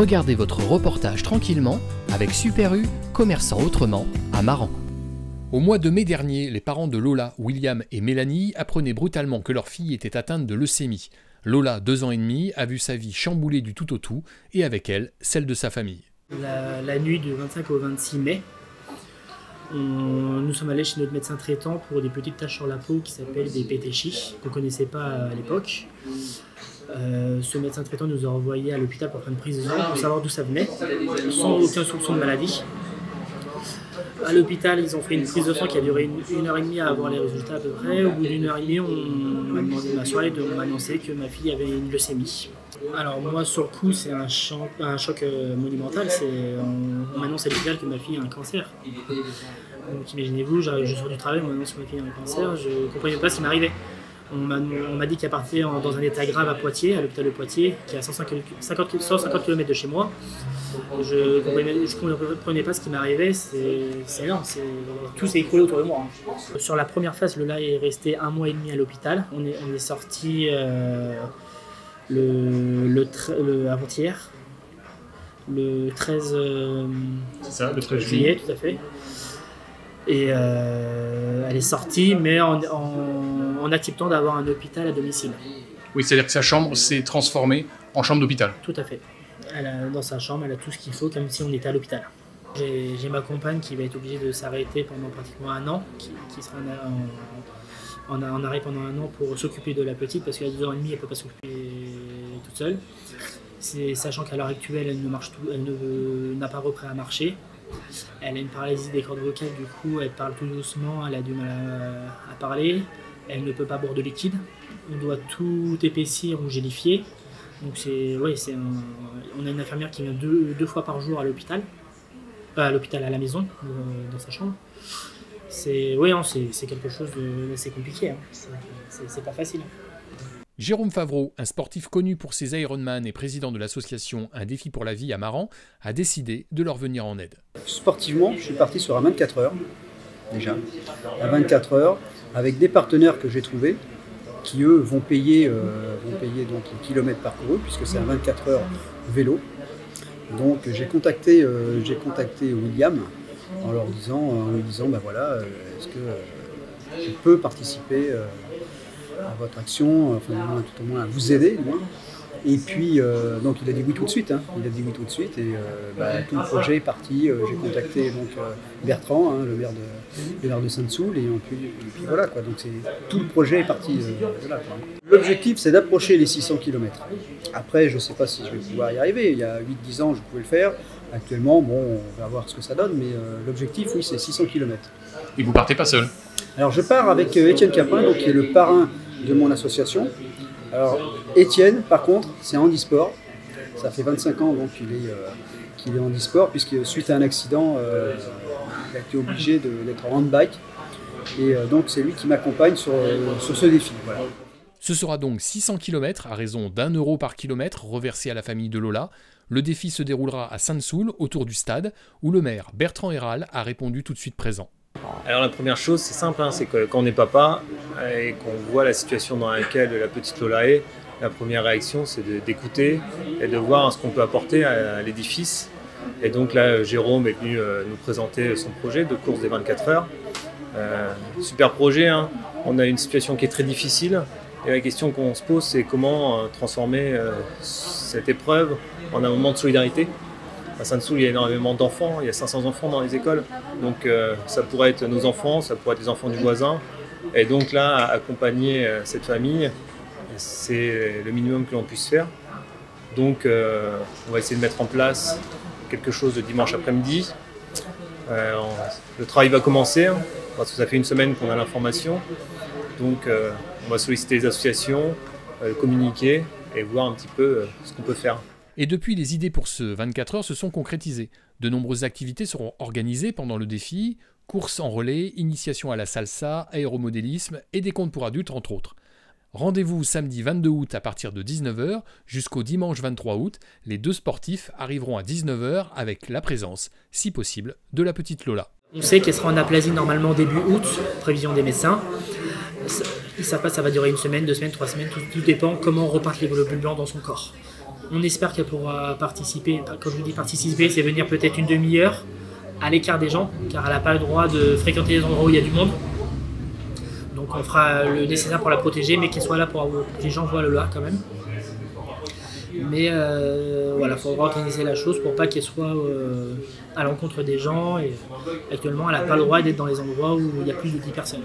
Regardez votre reportage tranquillement avec Super U, commerçant autrement, à Maran. Au mois de mai dernier, les parents de Lola, William et Mélanie apprenaient brutalement que leur fille était atteinte de leucémie. Lola, 2 ans et demi, a vu sa vie chamboulée du tout au tout et avec elle, celle de sa famille. La nuit du 25 au 26 mai, nous sommes allés chez notre médecin traitant pour des petites taches sur la peau qui s'appellent des pétéchis, qu'on ne connaissait pas à l'époque. Ce médecin traitant nous a envoyés à l'hôpital pour faire une prise de sang pour savoir d'où ça venait, sans aucun soupçon de maladie. À l'hôpital, ils ont fait une prise de sang qui a duré une heure et demie à avoir les résultats à peu près. Au bout d'une heure et demie, on m'a demandé de m'asseoir et on m'a annoncé que ma fille avait une leucémie. Alors moi, sur le coup, c'est un choc monumental. On m'annonce à l'hôpital que ma fille a un cancer. Donc imaginez-vous, je sors du travail, on m'annonce que ma fille a un cancer, je ne comprenais pas ce qui m'arrivait. On m'a dit qu'elle partait dans un état grave à Poitiers, à l'hôpital de Poitiers, qui est à 150 km de chez moi. Je ne comprenais pas ce qui m'arrivait, c'est énorme, tout s'est écroulé autour de moi. Sur la première phase, Lola est resté 1 mois et demi à l'hôpital. On est sorti avant-hier, le 13, le 13 juillet, tout à fait. Et elle est sortie, mais en acceptant d'avoir un hôpital à domicile. Oui, c'est-à-dire que sa chambre s'est transformée en chambre d'hôpital. Tout à fait. Dans sa chambre, elle a tout ce qu'il faut, comme si on était à l'hôpital. J'ai ma compagne qui va être obligée de s'arrêter pendant pratiquement 1 an, qui sera en arrêt pendant 1 an pour s'occuper de la petite, parce qu'à 2 ans et demi, elle ne peut pas s'occuper toute seule. Sachant qu'à l'heure actuelle, elle n'a pas repris à marcher. Elle a une paralysie des cordes vocales, du coup elle parle tout doucement, elle a du mal à parler, elle ne peut pas boire de liquide, on doit tout épaissir ou gélifier. Donc on a une infirmière qui vient deux fois par jour à l'hôpital, à la maison, dans sa chambre. C'est quelque chose d'assez compliqué, hein. C'est pas facile. Jérôme Favreau, un sportif connu pour ses Ironman et président de l'association Un défi pour la vie à Maran, a décidé de leur venir en aide. Sportivement, je suis parti sur un 24 heures, déjà. Un 24 heures, avec des partenaires que j'ai trouvés, qui eux vont payer donc les kilomètres parcourus, puisque c'est un 24 heures vélo. Donc j'ai contacté William en lui disant ben voilà, est-ce que je peux participer à votre action, enfin tout au moins à vous aider, du moins. Et puis donc il a dit oui tout de suite, hein. Il a dit oui tout de suite et tout le projet est parti. J'ai contacté donc Bertrand, hein, le maire de Sainte-Soule, et puis voilà quoi. Donc tout le projet est parti de là, quoi. L'objectif c'est d'approcher les 600 km. Après je ne sais pas si je vais pouvoir y arriver. Il y a 8-10 ans je pouvais le faire. Actuellement bon, on va voir ce que ça donne, mais l'objectif oui c'est 600 km. Et vous partez pas seul? Alors je pars avec Étienne Capin, donc, qui est le parrain de mon association. Alors Étienne, par contre, c'est handisport. Ça fait 25 ans donc qu'il est handisport, puisque suite à un accident, il a été obligé d'être en handbike. Et donc c'est lui qui m'accompagne sur ce défi. Voilà. Ce sera donc 600 km à raison d'1 € par kilomètre reversé à la famille de Lola. Le défi se déroulera à Sainte-Soule, autour du stade, où le maire Bertrand Héral a répondu tout de suite présent. Alors la première chose, c'est simple, hein, c'est que quand on est papa et qu'on voit la situation dans laquelle la petite Lola est, la première réaction c'est d'écouter et de voir ce qu'on peut apporter à l'édifice. Et donc là, Jérôme est venu nous présenter son projet de course des 24 heures. Super projet, hein. On a une situation qui est très difficile et la question qu'on se pose c'est comment transformer cette épreuve en un moment de solidarité. À Sainte-Soule, il y a énormément d'enfants, il y a 500 enfants dans les écoles, donc ça pourrait être nos enfants, ça pourrait être les enfants du voisin. Et donc là, accompagner cette famille, c'est le minimum que l'on puisse faire. Donc on va essayer de mettre en place quelque chose de dimanche après-midi. Le travail va commencer, hein, parce que ça fait 1 semaine qu'on a l'information. Donc on va solliciter les associations, communiquer et voir un petit peu ce qu'on peut faire. Et depuis, les idées pour ce 24 heures se sont concrétisées. De nombreuses activités seront organisées pendant le défi, courses en relais, initiation à la salsa, aéromodélisme et des contes pour adultes entre autres. Rendez-vous samedi 22 août à partir de 19 h jusqu'au dimanche 23 août. Les 2 sportifs arriveront à 19 h avec la présence, si possible, de la petite Lola. On sait qu'elle sera en aplasie normalement début août, prévision des médecins. Ça va durer 1 semaine, 2 semaines, 3 semaines, tout dépend comment repartent les globules blancs dans son corps. On espère qu'elle pourra participer. Quand je dis participer, c'est venir peut-être une demi-heure à l'écart des gens, car elle n'a pas le droit de fréquenter les endroits où il y a du monde. Donc on fera le nécessaire pour la protéger, mais qu'elle soit là pour que les gens voient le là quand même. Mais voilà, il faudra organiser la chose pour pas qu'elle soit à l'encontre des gens. Et actuellement, elle n'a pas le droit d'être dans les endroits où il y a plus de 10 personnes.